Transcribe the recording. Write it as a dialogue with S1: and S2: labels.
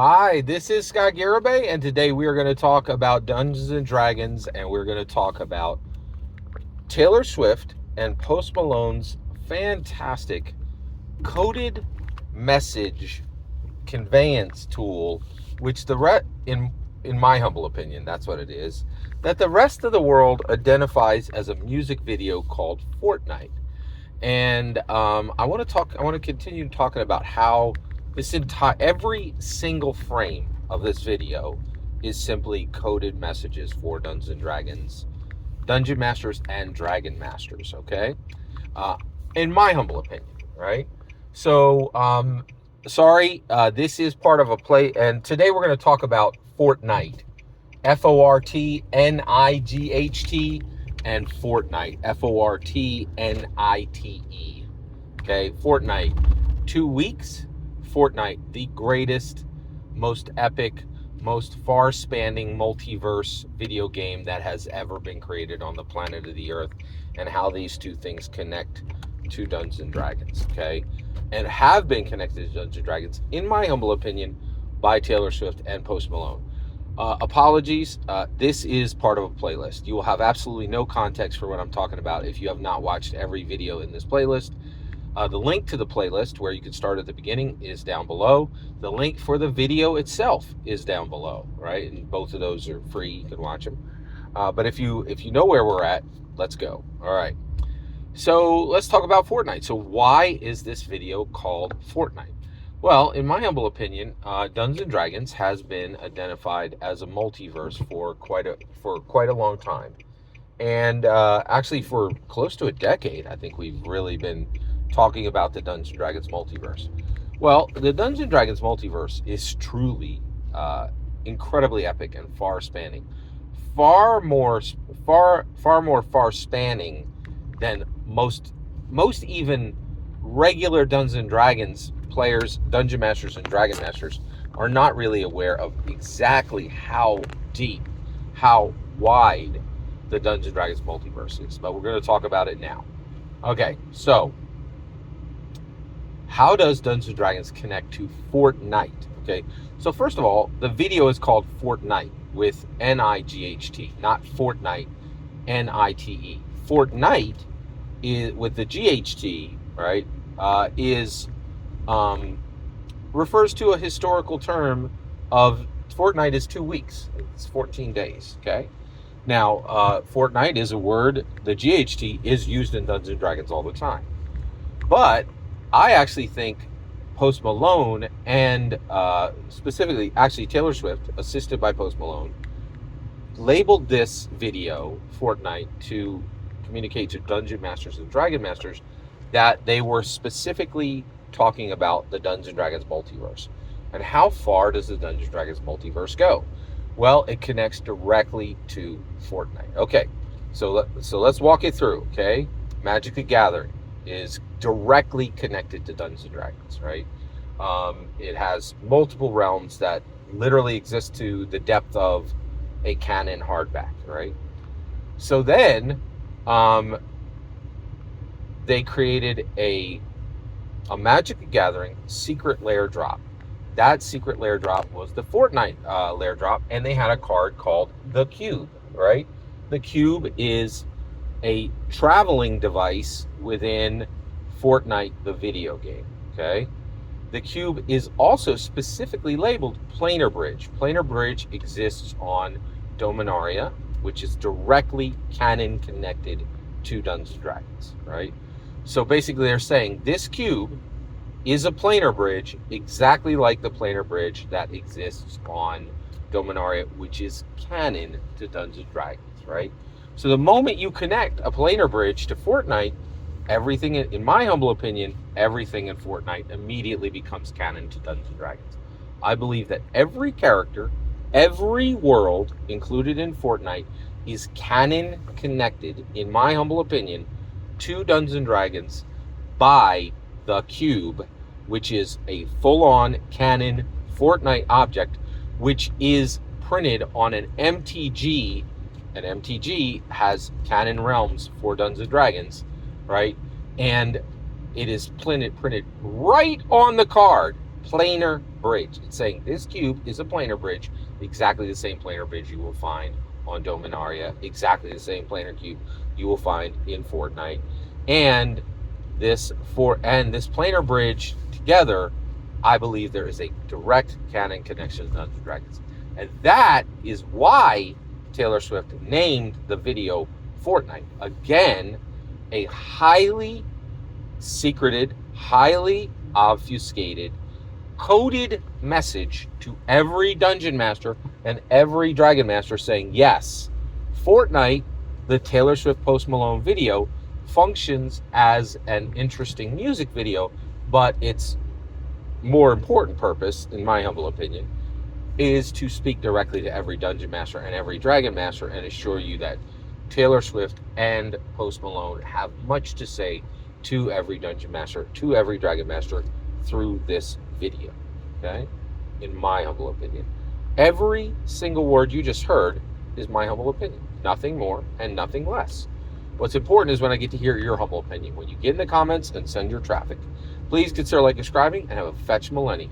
S1: Hi, this is Scott Garibay, and today we are going to talk about Dungeons and Dragons, and we're going to talk about Taylor Swift and Post Malone's fantastic coded message conveyance tool, which in my humble opinion, that's what it is, that the rest of the world identifies as a music video called Fortnite. And I want to continue talking about how every single frame of this video is simply coded messages for Dungeons and Dragons, Dungeon Masters, and Dragon Masters. Okay, uh, in my humble opinion, right? So, sorry, this is part of a play, and today we're going to talk about Fortnite, Fortnight, and Fortnite, Fortnite. Okay, Fortnite, 2 weeks. Fortnite, the greatest, most epic, most far-spanning multiverse video game that has ever been created on the planet of the Earth, and how these two things connect to Dungeons and Dragons, okay? And have been connected to Dungeons and Dragons, in my humble opinion, by Taylor Swift and Post Malone. Apologies, this is part of a playlist. You will have absolutely no context for what I'm talking about if you have not watched every video in this playlist. The link to the playlist, where you can start at the beginning, is down below. The link for the video itself is down below, right? And both of those are free. You can watch them. But if you know where we're at, let's go. All right. So let's talk about Fortnite. So why is this video called Fortnite? Well, in my humble opinion, Dungeons and Dragons has been identified as a multiverse for quite a long time, and actually for close to a decade. I think we've really been talking about the Dungeons and Dragons multiverse. Well, the Dungeons and Dragons multiverse is truly incredibly epic and far-spanning, far more far-spanning than most even regular Dungeons and Dragons players, Dungeon Masters, and Dragon Masters are not really aware of exactly how deep, how wide the Dungeons and Dragons multiverse is. But we're going to talk about it now. Okay, so how does Dungeons and Dragons connect to Fortnite? Okay, so first of all, the video is called Fortnight with Night, not Fortnite, Nite. Fortnite is with the GHT, right? Is refers to a historical term of Fortnite is 2 weeks. It's 14 days. Okay. Now, Fortnite is a word. The GHT is used in Dungeons and Dragons all the time, but I actually think Post Malone and specifically, actually Taylor Swift, assisted by Post Malone, labeled this video Fortnite to communicate to Dungeon Masters and Dragon Masters that they were specifically talking about the Dungeons and Dragons multiverse. And how far does the Dungeons and Dragons multiverse go? Well, it connects directly to Fortnite. Okay, so let's walk it through. Okay, Magic the Gathering is directly connected to Dungeons and Dragons, right? It has multiple realms that literally exist to the depth of a canon hardback, right? So then they created a Magic the Gathering secret lair drop. That secret lair drop was the Fortnite lair drop, and they had a card called the Cube, right? The Cube is a traveling device within Fortnite, the video game, okay? The Cube is also specifically labeled Planar Bridge. Planar Bridge exists on Dominaria, which is directly canon connected to Dungeons and Dragons, right? So basically they're saying this cube is a planar bridge, exactly like the planar bridge that exists on Dominaria, which is canon to Dungeons and Dragons, right? So the moment you connect a planar bridge to Fortnite, everything, in my humble opinion, everything in Fortnite immediately becomes canon to Dungeons and Dragons. I believe that every character, every world included in Fortnite is canon connected, in my humble opinion, to Dungeons and Dragons by the Cube, which is a full-on canon Fortnite object, which is printed on an MTG. An MTG has canon realms for Dungeons and Dragons, right? And it is printed right on the card, planar bridge. It's saying this cube is a planar bridge, exactly the same planar bridge you will find on Dominaria, exactly the same planar cube you will find in Fortnite. And this planar bridge together, I believe there is a direct canon connection to Dungeons and Dragons. And that is why Taylor Swift named the video Fortnite. Again, a highly secreted, highly obfuscated, coded message to every dungeon master and every dragon master saying, yes, Fortnite, the Taylor Swift Post Malone video, functions as an interesting music video, but its more important purpose, in my humble opinion, is to speak directly to every dungeon master and every dragon master and assure you that Taylor Swift and Post Malone have much to say to every dungeon master, to every dragon master through this video. Okay? In my humble opinion. Every single word you just heard is my humble opinion. Nothing more and nothing less. What's important is when I get to hear your humble opinion. When you get in the comments and send your traffic. Please consider like, subscribing, and have a fetch millennium.